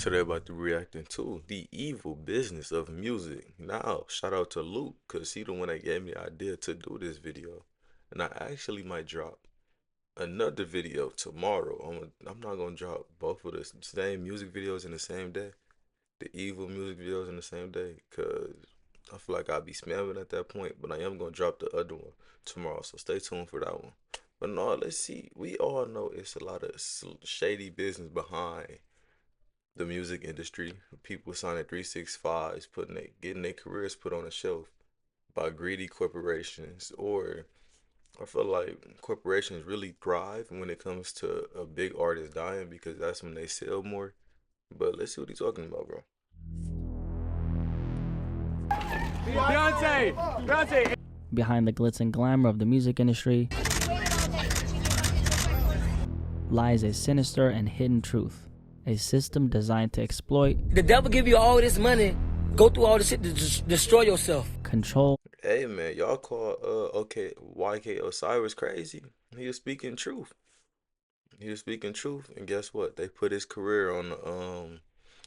Today about to react into the evil business of music. Now, shout out to Luke, cause he the one that gave me the idea to do this video. And I actually might drop another video tomorrow. I'm not gonna drop both of the same music videos in the same day. The evil music videos in the same day. Cause I feel like I'll be spamming at that point. But I am gonna drop the other one tomorrow. So stay tuned for that one. But no, let's see. We all know it's a lot of shady business behind the music industry. People signing 365s, getting their careers put on a shelf by greedy corporations. Or I feel like corporations really thrive when it comes to a big artist dying because that's when they sell more. But let's see what he's talking about, bro. Beyonce! Behind the glitz and glamour of the music industry lies a sinister and hidden truth. A system designed to exploit, the devil give you all this money, go through all this shit to destroy yourself. Control. Hey man, y'all call YK Osiris crazy. He was speaking truth. He was speaking truth, and guess what? They put his career on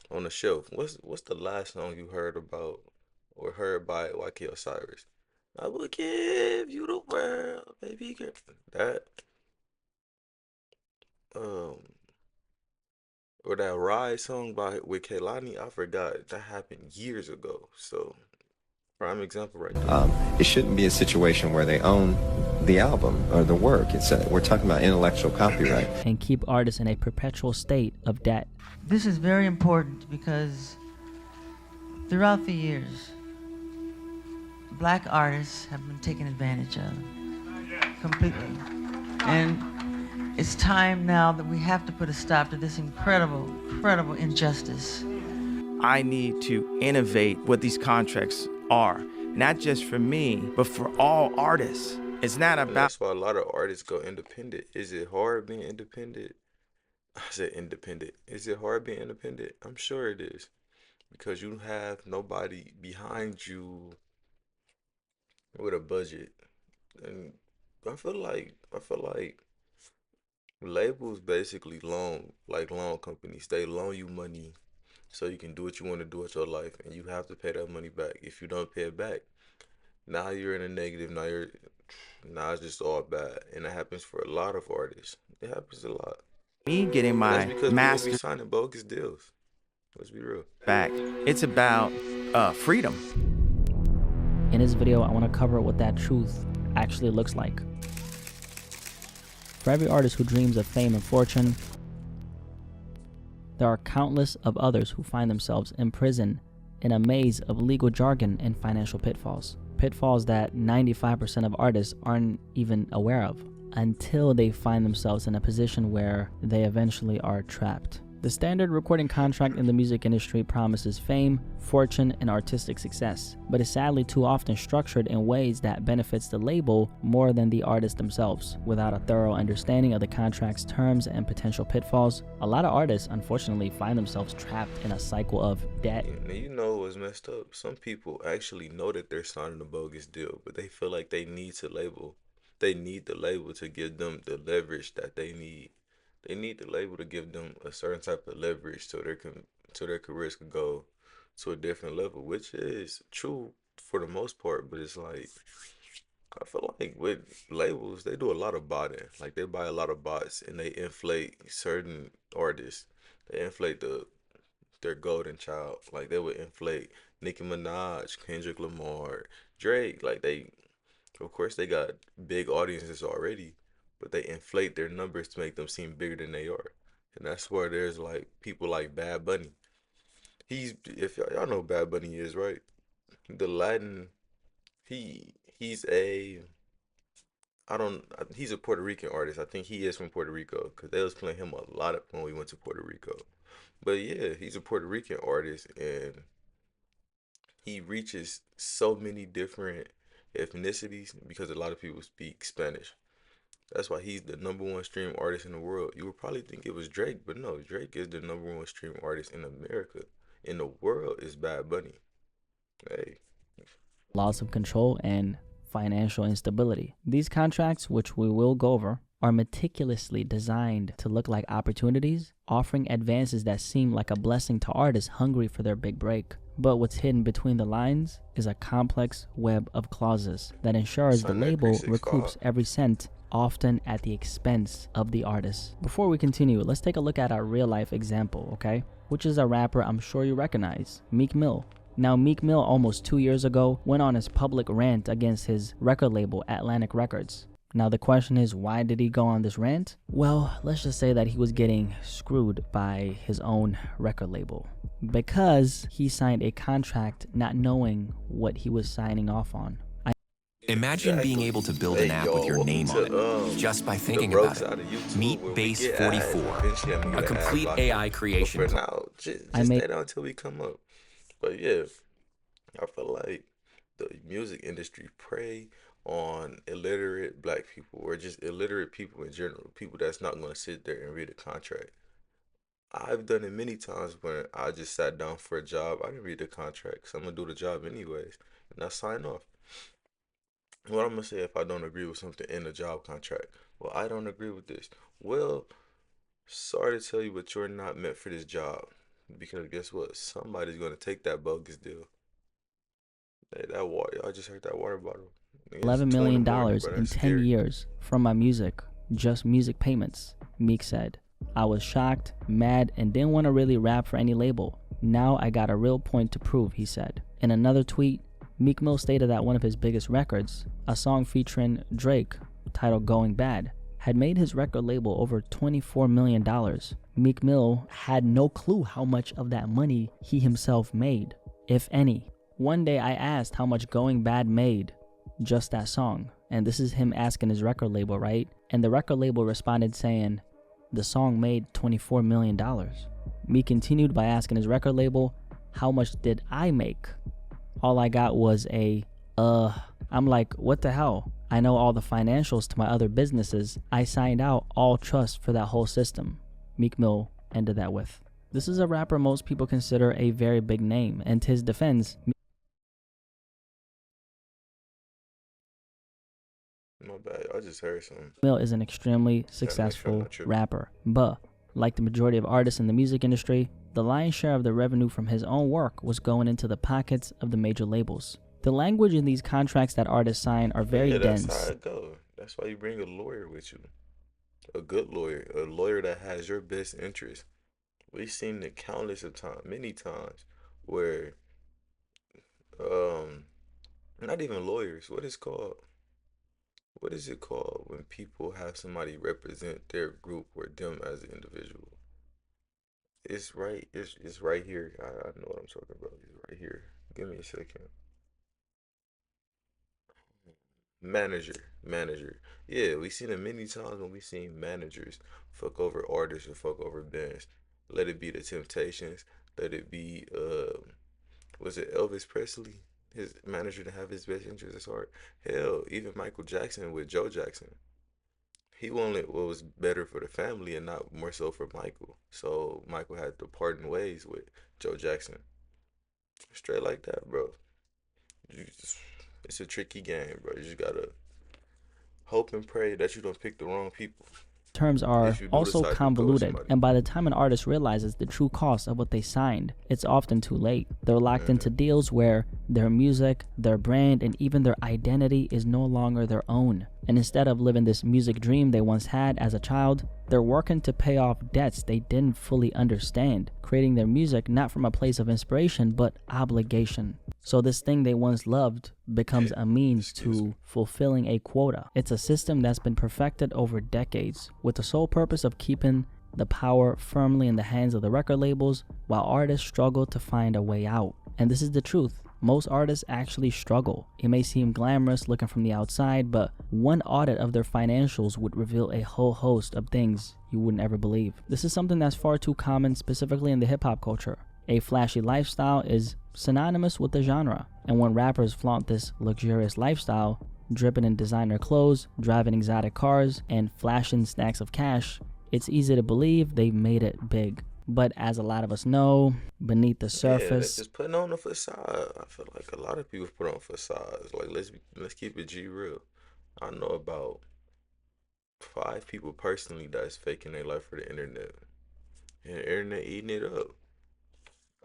the shelf. What's the last song you heard about or heard by YK Osiris? I will give you the world, baby girl. That um or that Ride song with Kehlani, I forgot. That happened years ago. So prime example right there. It shouldn't be a situation where they own the album or the work. We're talking about intellectual copyright. And keep artists in a perpetual state of debt. This is very important because throughout the years, black artists have been taken advantage of completely. And it's time now that we have to put a stop to this incredible injustice. I need to innovate what these contracts are, not just for me, but for all artists. It's not about. That's why a lot of artists go independent. Is it hard being independent? I said independent. Is it hard being independent? I'm sure it is, because you have nobody behind you with a budget, and I feel like labels basically loan companies. They loan you money so you can do what you want to do with your life, and you have to pay that money back. If you don't pay it back, now you're in a negative. Now it's just all bad, and it happens for a lot of artists. It happens a lot. Me getting my master people be signing bogus deals. Let's be real. Back. It's about freedom. In this video, I want to cover what that truth actually looks like. For every artist who dreams of fame and fortune, there are countless of others who find themselves imprisoned in a maze of legal jargon and financial pitfalls. Pitfalls that 95% of artists aren't even aware of until they find themselves in a position where they eventually are trapped. The standard recording contract in the music industry promises fame, fortune, and artistic success, but is sadly too often structured in ways that benefits the label more than the artists themselves. Without a thorough understanding of the contract's terms and potential pitfalls, a lot of artists unfortunately find themselves trapped in a cycle of debt. And you know what's messed up? Some people actually know that they're signing a bogus deal, but they feel like they need the label to give them the leverage that they need. They need the label to give them a certain type of leverage so their careers could go to a different level, which is true for the most part. But it's like, I feel like with labels, they do a lot of botting. Like they buy a lot of bots and they inflate certain artists. They inflate their golden child. Like they would inflate Nicki Minaj, Kendrick Lamar, Drake. Like of course they got big audiences already, but they inflate their numbers to make them seem bigger than they are. And that's where there's like people like Bad Bunny. If y'all know who Bad Bunny is, right? The Latin, he's a, he's a Puerto Rican artist. I think he is from Puerto Rico because they was playing him a lot when we went to Puerto Rico. But yeah, he's a Puerto Rican artist and he reaches so many different ethnicities because a lot of people speak Spanish. That's why he's the #1 stream artist in the world. You would probably think it was Drake, but no, Drake is the #1 stream artist in America. In the world is Bad Bunny. Hey. Loss of control and financial instability. These contracts, which we will go over, are meticulously designed to look like opportunities, offering advances that seem like a blessing to artists hungry for their big break. But what's hidden between the lines is a complex web of clauses that ensures the Sign that label 365. recoups every cent, often at the expense of the artist. Before we continue, let's take a look at our real life example, okay? Which is a rapper I'm sure you recognize, Meek Mill. Now, Meek Mill almost 2 years ago went on his public rant against his record label, Atlantic Records. Now the question is, why did he go on this rant? Well, let's just say that he was getting screwed by his own record label because he signed a contract not knowing what he was signing off on. Imagine being able to build an app with your name on it just by thinking about it. Meet Base 44, a complete AI creation. For now, just I stay down until we come up. But yeah, I feel like the music industry prey on illiterate black people or just illiterate people in general, people that's not going to sit there and read a contract. I've done it many times when I just sat down for a job. I didn't read the contract, so I'm going to do the job anyways, and I sign off. What I'm gonna say if I don't agree with something in the job contract? Well, I don't agree with this. Well, sorry to tell you, but you're not meant for this job. Because guess what? Somebody's gonna take that bogus deal. Hey, that water, I just heard that water bottle. It's $11 2 million in the morning, bro. in That's 10 scary. years from my music, just music payments, Meek said. I was shocked, mad, and didn't want to really rap for any label. Now I got a real point to prove, he said. In another tweet, Meek Mill stated that one of his biggest records, a song featuring Drake titled Going Bad, had made his record label over $24 million. Meek Mill had no clue how much of that money he himself made, if any. One day I asked how much Going Bad made, just that song, and this is him asking his record label, right? And the record label responded saying, the song made $24 million. Meek continued by asking his record label, how much did I make? All I got was I'm like, what the hell? I know all the financials to my other businesses. I signed out all trust for that whole system. Meek Mill ended that with. This is a rapper most people consider a very big name, and to his defense, My bad. I just heard something. Mill is an extremely successful rapper, but like the majority of artists in the music industry, the lion's share of the revenue from his own work was going into the pockets of the major labels. The language in these contracts that artists sign are very That's dense. how it go. That's why you bring a lawyer with you. A good lawyer. A lawyer that has your best interest. We've seen it countless of times, many times, where not even lawyers, what is it called when people have somebody represent their group or them as an individual? It's right. It's right here. I know what I'm talking about. It's right here. Give me a second. Manager. Yeah, we seen it many times when we seen managers fuck over artists or fuck over bands. Let it be the Temptations. Let it be was it Elvis Presley? His manager to have his best interest at heart. Hell, even Michael Jackson with Joe Jackson. He wanted what was better for the family and not more so for Michael. So Michael had to part in ways with Joe Jackson. Straight like that, bro. It's a tricky game, bro. You just gotta hope and pray that you don't pick the wrong people. Terms are If you do also decide to go with convoluted, somebody. and by the time an artist realizes the true cost of what they signed, it's often too late. They're locked into deals where their music, their brand, and even their identity is no longer their own. And instead of living this music dream they once had as a child, they're working to pay off debts they didn't fully understand, creating their music not from a place of inspiration but obligation. So this thing they once loved becomes a means to fulfilling a quota. It's a system that's been perfected over decades with the sole purpose of keeping the power firmly in the hands of the record labels while artists struggle to find a way out. And this is the truth. Most artists actually struggle. It may seem glamorous looking from the outside, but one audit of their financials would reveal a whole host of things you wouldn't ever believe. This is something that's far too common, specifically in the hip-hop culture. A flashy lifestyle is synonymous with the genre, and when rappers flaunt this luxurious lifestyle, dripping in designer clothes, driving exotic cars, and flashing stacks of cash, it's easy to believe they've made it big. But as a lot of us know, beneath the Yeah, they're surface, just putting on a facade. I feel like a lot of people put on facades. Like let's keep it G real. I know about 5 people personally that's faking their life for the internet. And the internet eating it up.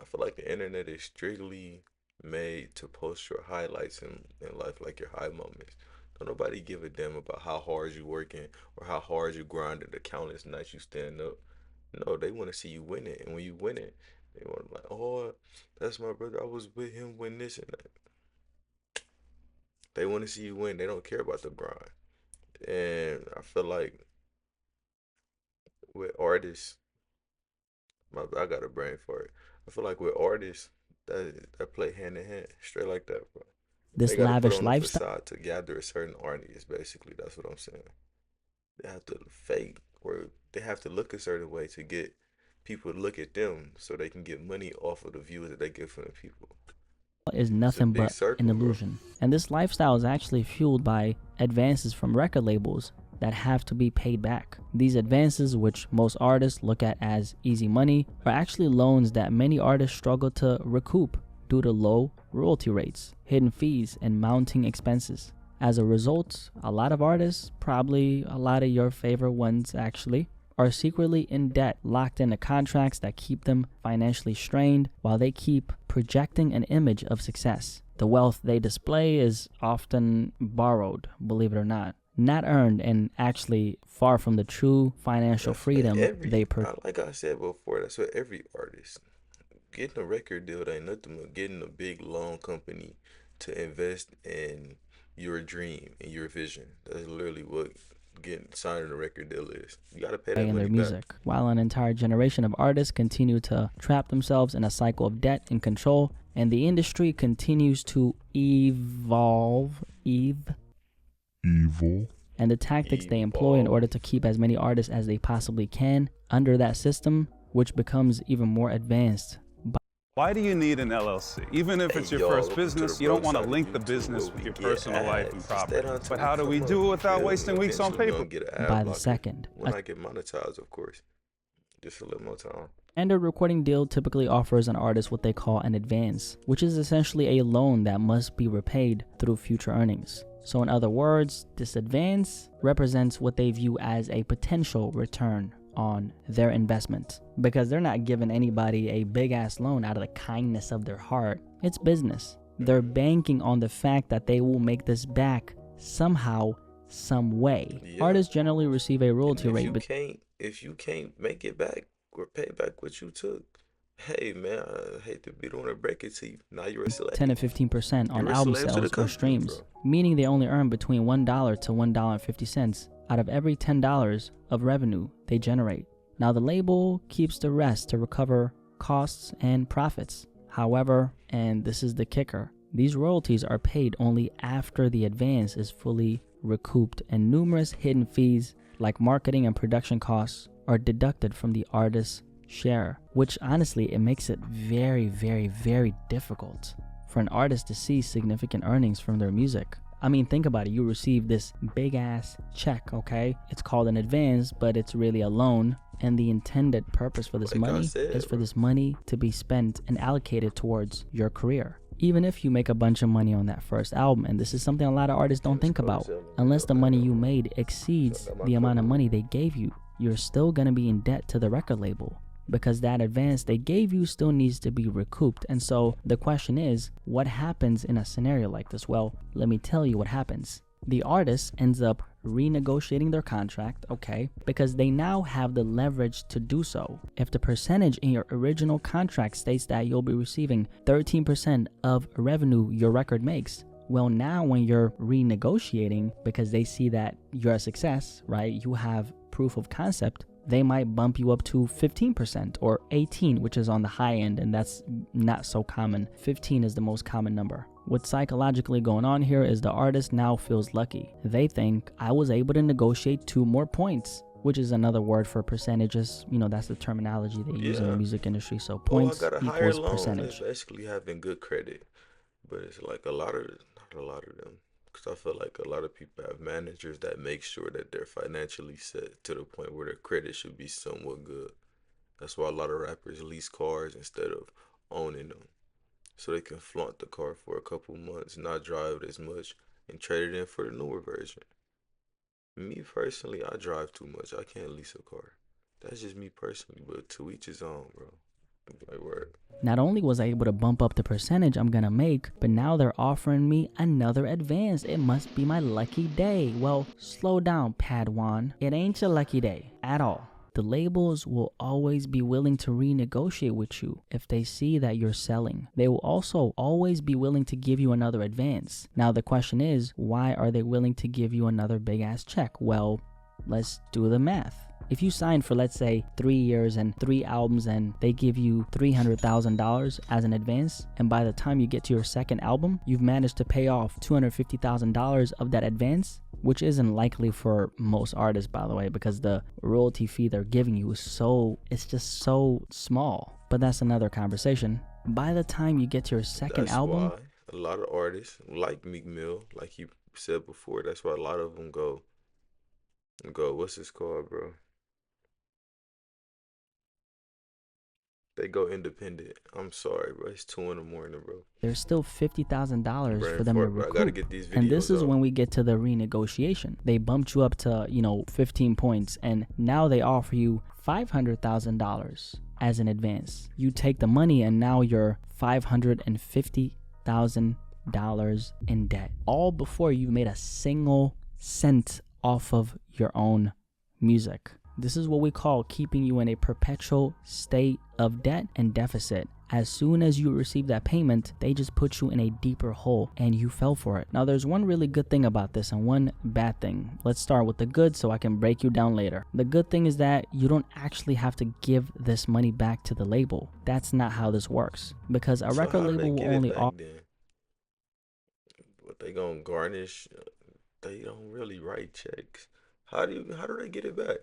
I feel like the internet is strictly made to post your highlights in life, like your high moments. Don't nobody give a damn about how hard you working or how hard you grinded the countless nights you stand up. No, they want to see you win it. And when you win it, they want to like, oh, that's my brother. I was with him when this and that. They want to see you win. They don't care about the grind. And I feel like with artists, I got a brain for it. I feel like with artists that play hand in hand, straight like that, bro. This They gotta put lavish on a lifestyle facade to gather a certain audience. Basically, that's what I'm saying. They have to fake, or they have to look a certain way to get people to look at them, so they can get money off of the views that they get from the people. is It's a nothing big but circle, an bro. illusion. And this lifestyle is actually fueled by advances from record labels that have to be paid back. These advances, which most artists look at as easy money, are actually loans that many artists struggle to recoup due to low royalty rates, hidden fees, and mounting expenses. As a result, a lot of artists, probably a lot of your favorite ones actually, are secretly in debt, locked into contracts that keep them financially strained while they keep projecting an image of success. The wealth they display is often borrowed, believe it or not earned, and actually far from the true financial That's freedom they like I said before, that's what every artist. Getting a record deal ain't nothing but getting a big loan company to invest in your dream and your vision. That's literally what getting signing a record deal is. You gotta pay that in their money back. music, while an entire generation of artists continue to trap themselves in a cycle of debt and control, and the industry continues to evolve, and the tactics they employ in order to keep as many artists as they possibly can under that system, which becomes even more advanced. Why do you need an LLC? Even if it's your first welcome to business, the you don't Broke want to Side of link the YouTube, business where with we your get personal life and ads. property. Stay on But top, how do we come do it on. without Yeah, wasting weeks on eventually paper? gonna get an ad By the blocker. second, When I get monetized, of course. Just a little more time. standard recording deal typically offers an artist what they call an advance, which is essentially a loan that must be repaid through future earnings. So in other words, this advance represents what they view as a potential return on their investment, because they're not giving anybody a big ass loan out of the kindness of their heart. It's business. They're banking on the fact that they will make this back somehow, some way. Yeah. Artists generally receive a royalty And rate if you can't make it back or pay back what you took, hey man, I hate to be the one to break it to you. Now you're a slave. 10 to 15% on You're a album slave to the sales or company, streams, bro. meaning they only earn between $1 to $1.50 out of every $10 of revenue they generate. Now the label keeps the rest to recover costs and profits. However, and this is the kicker, these royalties are paid only after the advance is fully recouped, and numerous hidden fees like marketing and production costs are deducted from the artist's share, which honestly, it makes it very, very, very difficult for an artist to see significant earnings from their music. I mean, think about it. You receive this big ass check, okay? It's called an advance, but it's really a loan. And the intended purpose for this Like I money said, is for bro. this money to be spent and allocated towards your career. Even if you make a bunch of money on that first album, and this is something a lot of artists don't think about, unless the money you made exceeds the amount of money they gave you, you're still gonna be in debt to the record label, because that advance they gave you still needs to be recouped. And so the question is, what happens in a scenario like this? Well, let me tell you what happens. The artist ends up renegotiating their contract, okay, because they now have the leverage to do so. If the percentage in your original contract states that you'll be receiving 13% of revenue your record makes, well, now when you're renegotiating, because they see that you're a success, right, you have proof of concept, they might bump you up to 15% or 18, which is on the high end, and that's not so common. 15 is the most common number. What's psychologically going on here is the artist now feels lucky. They think, I was able to negotiate 2 more points, which is another word for percentages. You know, that's the terminology they use in the music industry. So points I got a higher equals loan. percentage. It's basically having good credit, but it's like not a lot of them. Because I feel like a lot of people have managers that make sure that they're financially set to the point where their credit should be somewhat good. That's why a lot of rappers lease cars instead of owning them, so they can flaunt the car for a couple months, not drive it as much, and trade it in for the newer version. Me personally, I drive too much. I can't lease a car. That's just me personally, but to each his own, bro. Like, word. Not only was I able to bump up the percentage I'm gonna make, but now they're offering me another advance. It must be my lucky day. Well, slow down, Padawan. It ain't your lucky day at all. The labels will always be willing to renegotiate with you if they see that you're selling. They will also always be willing to give you another advance. Now the question is, why are they willing to give you another big ass check? Well, let's do the math. If you sign for, let's say, 3 years and 3 albums and they give you $300,000 as an advance, and by the time you get to your second album, you've managed to pay off $250,000 of that advance, which isn't likely for most artists, by the way, because the royalty fee they're giving you is it's just so small. But that's another conversation. By the time you get to your second album, why a lot of artists like Meek Mill, like you said before, that's why a lot of them go, what's this called, bro? They go independent. I'm sorry, bro. It's 2 in the morning, bro. There's still $50,000 for them to recoup. I gotta get these videos and this is out. when we get to the renegotiation. They bumped you up to, 15 points, and now they offer you $500,000 as an advance. You take the money, and now you're $550,000 in debt. All before you've made a single cent off of your own music. This is what we call keeping you in a perpetual state of debt and deficit. As soon as you receive that payment, they just put you in a deeper hole and you fell for it. Now, there's one really good thing about this and one bad thing. Let's start with the good so I can break you down later. The good thing is that you don't actually have to give this money back to the label. That's not how this works, because a record label will only offer. What they gonna garnish? They don't really write checks. How do they get it back?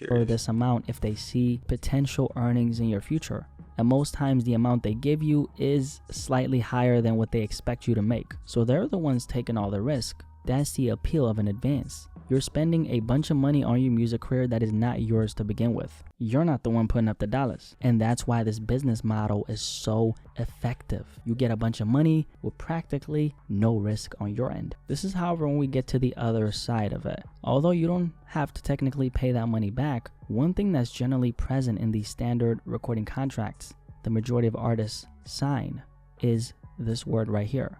For this amount if they see potential earnings in your future, and most times the amount they give you is slightly higher than what they expect you to make, so they're the ones taking all the risk. That's the appeal of an advance. You're spending a bunch of money on your music career that is not yours to begin with. You're not the one putting up the dollars, and that's why this business model is so effective. You get a bunch of money with practically no risk on your end. This is, however, when we get to the other side of it. Although you don't have to technically pay that money back, one thing that's generally present in these standard recording contracts the majority of artists sign is this word right here.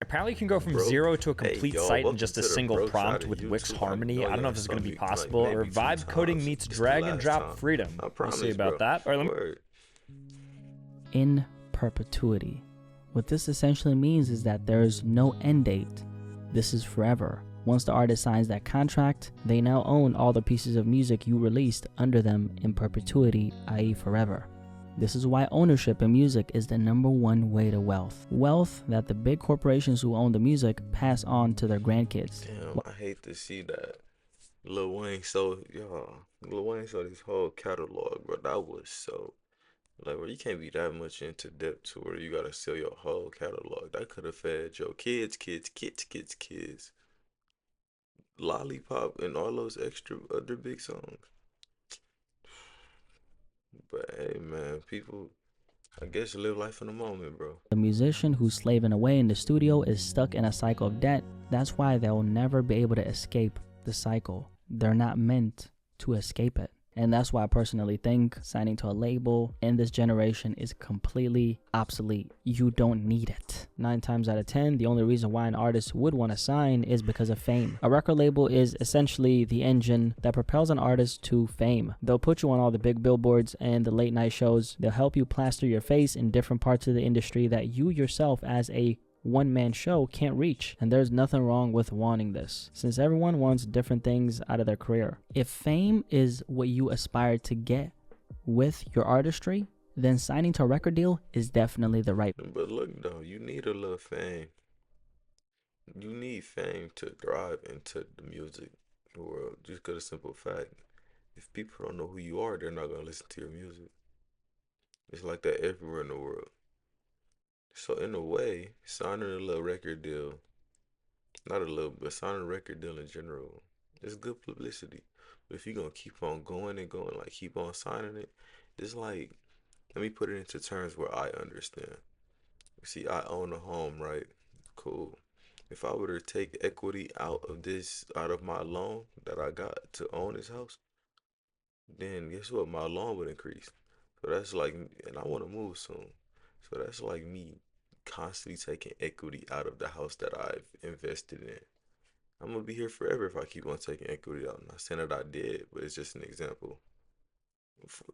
Apparently you can go from 0 to a complete site in just a single prompt with Wix Harmony. I don't know if this is going to be possible. Or vibe coding meets drag and drop freedom. We'll see about that. All right, in perpetuity. What this essentially means is that there's no end date. This is forever. Once the artist signs that contract, they now own all the pieces of music you released under them in perpetuity, i.e. forever. This is why ownership in music is the '1 way to wealth. Wealth that the big corporations who own the music pass on to their grandkids. Damn, I hate to see that. Lil Wayne sold his whole catalog, bro. That was so, like, bro, you can't be that much into debt to where you gotta sell your whole catalog. That could have fed your kids. Lollipop and all those extra other big songs. But hey, man, people, I guess, live life in the moment, bro. The musician who's slaving away in the studio is stuck in a cycle of debt. That's why they'll never be able to escape the cycle. They're not meant to escape it. And that's why I personally think signing to a label in this generation is completely obsolete. You don't need it. 9 times out of 10, the only reason why an artist would want to sign is because of fame. A record label is essentially the engine that propels an artist to fame. They'll put you on all the big billboards and the late night shows. They'll help you plaster your face in different parts of the industry that you yourself as a one-man show can't reach, and there's nothing wrong with wanting this, since everyone wants different things out of their career. If fame is what you aspire to get with your artistry, then signing to a record deal is definitely the right. But look though, you need a little fame. You need fame to thrive into the music world, just because of simple fact. If people don't know who you are, they're not gonna listen to your music. It's like that everywhere in the world. So in a way, signing a little record deal, not a little, but signing a record deal in general, it's good publicity. But if you're going to keep on going and going, like keep on signing it, it's like, let me put it into terms where I understand. See, I own a home, right? Cool. if I were to take equity out of my loan that I got to own this house, then guess what? My loan would increase. So that's like, and I want to move soon. So that's like me constantly taking equity out of the house that I've invested in. I'm gonna be here forever if I keep on taking equity out. I'm not saying that I did, but it's just an example.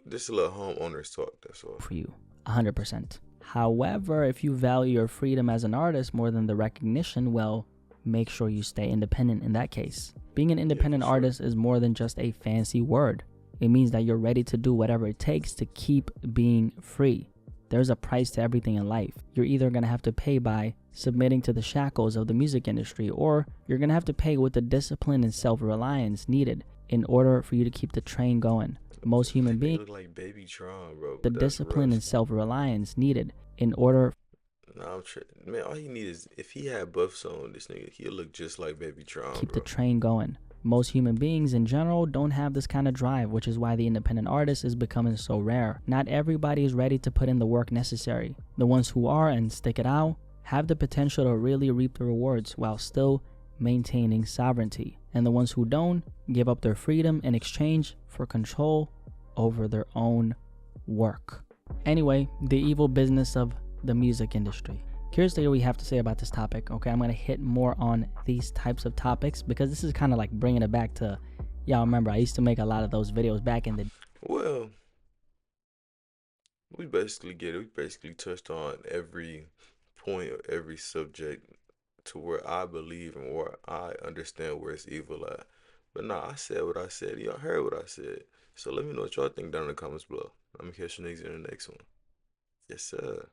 Just a little homeowners talk, that's all. For you, 100%. However, if you value your freedom as an artist more than the recognition, well, make sure you stay independent in that case. Being an independent artist is more than just a fancy word. It means that you're ready to do whatever it takes to keep being free. There's a price to everything in life. You're either going to have to pay by submitting to the shackles of the music industry, or you're going to have to pay with the discipline and self-reliance needed in order for you to keep the train going. Most human beings look like Baby Tron, bro. The discipline and self-reliance needed in order. Nah, man, all he needs is, if he had buffs on, this nigga, he'll look just like Baby Tron, Keep bro. the train going. Most human beings in general don't have this kind of drive, which is why the independent artist is becoming so rare. Not everybody is ready to put in the work necessary. The ones who are and stick it out have the potential to really reap the rewards while still maintaining sovereignty. And the ones who don't give up their freedom in exchange for control over their own work. Anyway, the evil business of the music industry. Curious to hear what you have to say about this topic. Okay, I'm going to hit more on these types of topics because this is kind of like bringing it back to, y'all remember I used to make a lot of those videos back in the. Well, we basically get it. We basically touched on every point or every subject to where I believe and where I understand where it's evil at. But nah, I said what I said. Y'all heard what I said. So let me know what y'all think down in the comments below. I'm gonna catch you niggas in the next one. Yes, sir.